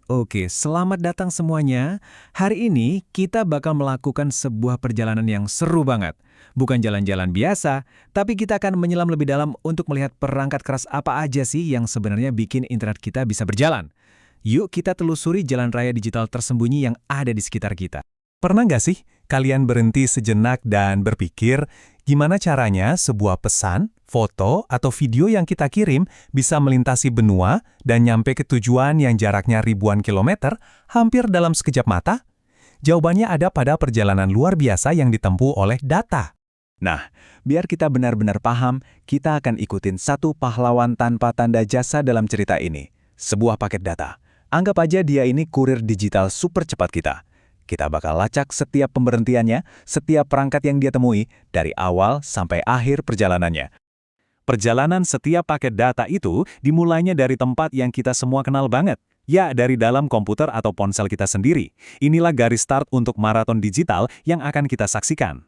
Oke, selamat datang semuanya. Hari ini kita bakal melakukan sebuah perjalanan yang seru banget. Bukan jalan-jalan biasa, tapi kita akan menyelam lebih dalam untuk melihat perangkat keras apa aja sih yang sebenarnya bikin internet kita bisa berjalan. Yuk kita telusuri jalan raya digital tersembunyi yang ada di sekitar kita. Pernah nggak sih kalian berhenti sejenak dan berpikir gimana caranya sebuah pesan, foto, atau video yang kita kirim bisa melintasi benua dan nyampe ke tujuan yang jaraknya ribuan kilometer hampir dalam sekejap mata? Jawabannya ada pada perjalanan luar biasa yang ditempuh oleh data. Nah, biar kita benar-benar paham, kita akan ikutin satu pahlawan tanpa tanda jasa dalam cerita ini. Sebuah paket data. Anggap aja dia ini kurir digital super cepat kita. Kita bakal lacak setiap pemberhentiannya, setiap perangkat yang dia temui, dari awal sampai akhir perjalanannya. Perjalanan setiap paket data itu dimulainya dari tempat yang kita semua kenal banget. Ya, dari dalam komputer atau ponsel kita sendiri. Inilah garis start untuk maraton digital yang akan kita saksikan.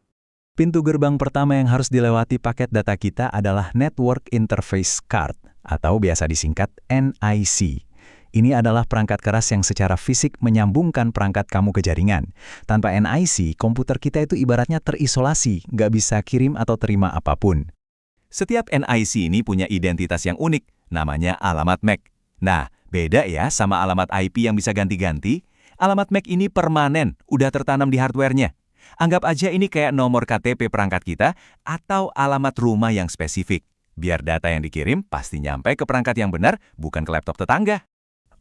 Pintu gerbang pertama yang harus dilewati paket data kita adalah Network Interface Card, atau biasa disingkat NIC. Ini adalah perangkat keras yang secara fisik menyambungkan perangkat kamu ke jaringan. Tanpa NIC, komputer kita itu ibaratnya terisolasi, nggak bisa kirim atau terima apapun. Setiap NIC ini punya identitas yang unik, namanya alamat MAC. Nah, beda ya sama alamat IP yang bisa ganti-ganti. Alamat MAC ini permanen, udah tertanam di hardware-nya. Anggap aja ini kayak nomor KTP perangkat kita atau alamat rumah yang spesifik. Biar data yang dikirim pasti nyampe ke perangkat yang benar, bukan ke laptop tetangga.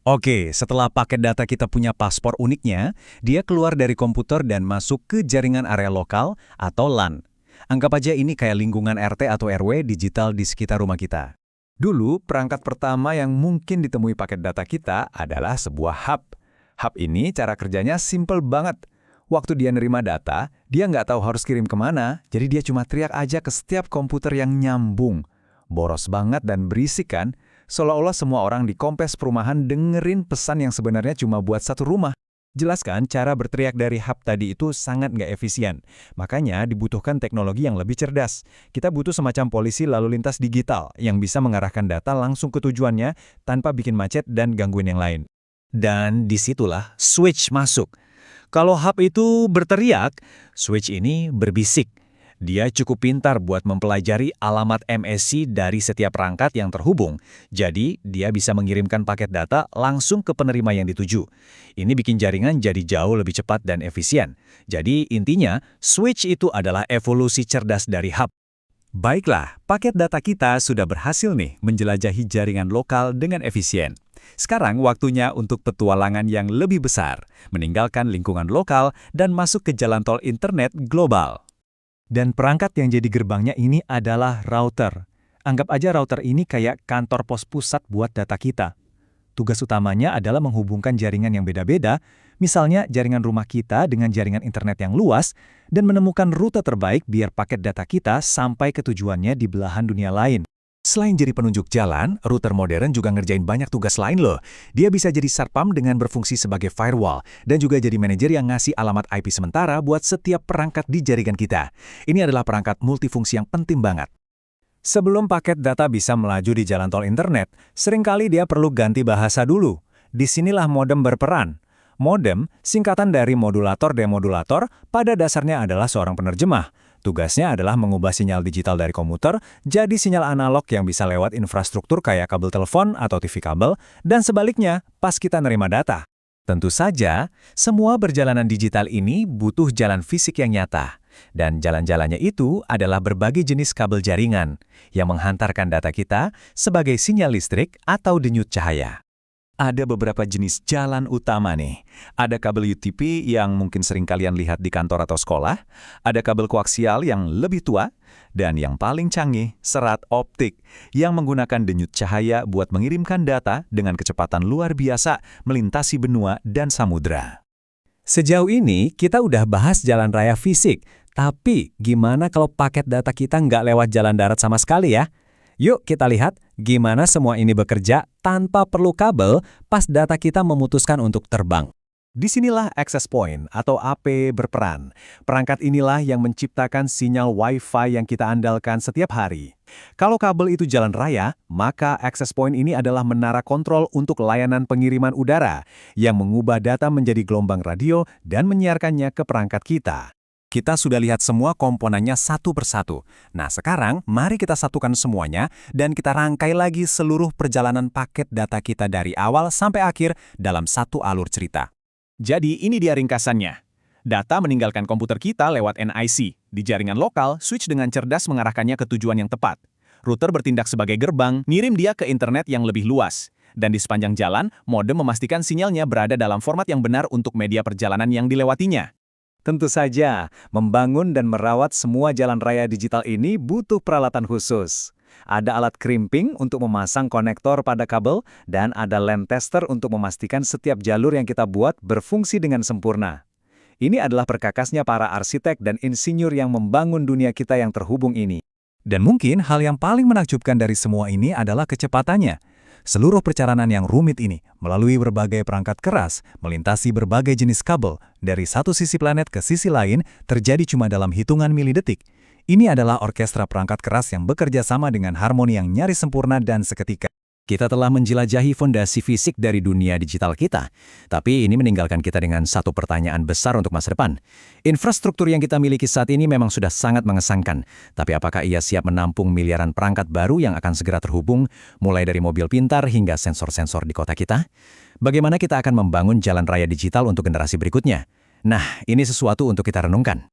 Oke, setelah paket data kita punya paspor uniknya, dia keluar dari komputer dan masuk ke jaringan area lokal atau LAN. Anggap aja ini kayak lingkungan RT atau RW digital di sekitar rumah kita. Dulu, perangkat pertama yang mungkin ditemui paket data kita adalah sebuah hub. Hub ini cara kerjanya simple banget. Waktu dia nerima data, dia nggak tahu harus kirim kemana, jadi dia cuma teriak aja ke setiap komputer yang nyambung. Boros banget dan berisik kan? Seolah-olah semua orang di kompleks perumahan dengerin pesan yang sebenarnya cuma buat satu rumah. Jelas kan, cara berteriak dari hub tadi itu sangat nggak efisien. Makanya dibutuhkan teknologi yang lebih cerdas. Kita butuh semacam polisi lalu lintas digital yang bisa mengarahkan data langsung ke tujuannya tanpa bikin macet dan gangguin yang lain. Dan disitulah switch masuk. Kalau hub itu berteriak, switch ini berbisik. Dia cukup pintar buat mempelajari alamat MSC dari setiap perangkat yang terhubung. Jadi, dia bisa mengirimkan paket data langsung ke penerima yang dituju. Ini bikin jaringan jadi jauh lebih cepat dan efisien. Jadi, intinya, switch itu adalah evolusi cerdas dari hub. Baiklah, paket data kita sudah berhasil nih menjelajahi jaringan lokal dengan efisien. Sekarang waktunya untuk petualangan yang lebih besar, meninggalkan lingkungan lokal dan masuk ke jalan tol internet global. Dan perangkat yang jadi gerbangnya ini adalah router. Anggap aja router ini kayak kantor pos pusat buat data kita. Tugas utamanya adalah menghubungkan jaringan yang beda-beda, misalnya jaringan rumah kita dengan jaringan internet yang luas, dan menemukan rute terbaik biar paket data kita sampai ke tujuannya di belahan dunia lain. Selain jadi penunjuk jalan, router modern juga ngerjain banyak tugas lain loh. Dia bisa jadi satpam dengan berfungsi sebagai firewall, dan juga jadi manajer yang ngasih alamat IP sementara buat setiap perangkat di jaringan kita. Ini adalah perangkat multifungsi yang penting banget. Sebelum paket data bisa melaju di jalan tol internet, seringkali dia perlu ganti bahasa dulu. Disinilah modem berperan. Modem, singkatan dari modulator-demodulator, pada dasarnya adalah seorang penerjemah. Tugasnya adalah mengubah sinyal digital dari komputer jadi sinyal analog yang bisa lewat infrastruktur kayak kabel telepon atau TV kabel, dan sebaliknya pas kita nerima data. Tentu saja, semua perjalanan digital ini butuh jalan fisik yang nyata. Dan jalan-jalannya itu adalah berbagai jenis kabel jaringan yang menghantarkan data kita sebagai sinyal listrik atau denyut cahaya. Ada beberapa jenis jalan utama nih. Ada kabel UTP yang mungkin sering kalian lihat di kantor atau sekolah, ada kabel koaksial yang lebih tua, dan yang paling canggih, serat optik, yang menggunakan denyut cahaya buat mengirimkan data dengan kecepatan luar biasa melintasi benua dan samudra. Sejauh ini, kita udah bahas jalan raya fisik, tapi gimana kalau paket data kita nggak lewat jalan darat sama sekali ya? Yuk kita lihat gimana semua ini bekerja tanpa perlu kabel pas data kita memutuskan untuk terbang. Disinilah access point atau AP berperan. Perangkat inilah yang menciptakan sinyal Wi-Fi yang kita andalkan setiap hari. Kalau kabel itu jalan raya, maka access point ini adalah menara kontrol untuk layanan pengiriman udara yang mengubah data menjadi gelombang radio dan menyiarkannya ke perangkat kita. Kita sudah lihat semua komponennya satu persatu. Nah, sekarang mari kita satukan semuanya dan kita rangkai lagi seluruh perjalanan paket data kita dari awal sampai akhir dalam satu alur cerita. Jadi ini dia ringkasannya. Data meninggalkan komputer kita lewat NIC. Di jaringan lokal, switch dengan cerdas mengarahkannya ke tujuan yang tepat. Router bertindak sebagai gerbang, ngirim dia ke internet yang lebih luas. Dan di sepanjang jalan, modem memastikan sinyalnya berada dalam format yang benar untuk media perjalanan yang dilewatinya. Tentu saja, membangun dan merawat semua jalan raya digital ini butuh peralatan khusus. Ada alat crimping untuk memasang konektor pada kabel, dan ada LAN tester untuk memastikan setiap jalur yang kita buat berfungsi dengan sempurna. Ini adalah perkakasnya para arsitek dan insinyur yang membangun dunia kita yang terhubung ini. Dan mungkin hal yang paling menakjubkan dari semua ini adalah kecepatannya. Seluruh perjalanan yang rumit ini, melalui berbagai perangkat keras, melintasi berbagai jenis kabel, dari satu sisi planet ke sisi lain, terjadi cuma dalam hitungan milidetik. Ini adalah orkestra perangkat keras yang bekerja sama dengan harmoni yang nyaris sempurna dan seketika. Kita telah menjelajahi fondasi fisik dari dunia digital kita, tapi ini meninggalkan kita dengan satu pertanyaan besar untuk masa depan. Infrastruktur yang kita miliki saat ini memang sudah sangat mengesankan, tapi apakah ia siap menampung miliaran perangkat baru yang akan segera terhubung, mulai dari mobil pintar hingga sensor-sensor di kota kita? Bagaimana kita akan membangun jalan raya digital untuk generasi berikutnya? Nah, ini sesuatu untuk kita renungkan.